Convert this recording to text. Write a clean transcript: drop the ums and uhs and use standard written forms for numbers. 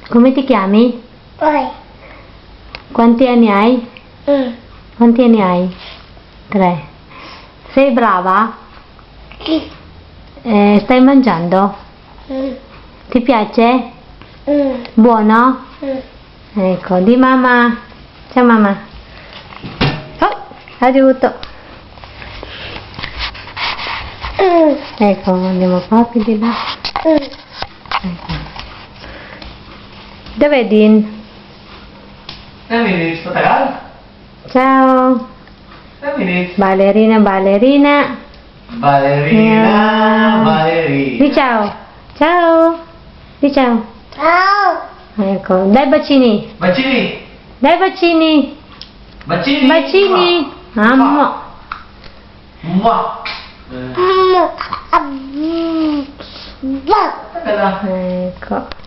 Come ti chiami? Poi. Quanti anni hai? Quanti anni hai? 3. Sei brava? Sì. Stai mangiando? Ti piace? Buono? Ecco, di mamma. Ciao mamma. Oh, aiuto. Ecco, andiamo qua, più di là. Ecco. Dov'è Dean? Minutes, matagal? Ciao. 10 minutes. Ballerina, ballerina. Ballerina, ballerina. Di ciao. Ciao. Di ciao. Ciao. Ecco, dai bacini. Bacini. Dai bacini. Bacini. Bacini. Amo. Mua. Mua. Ecco. Ecco.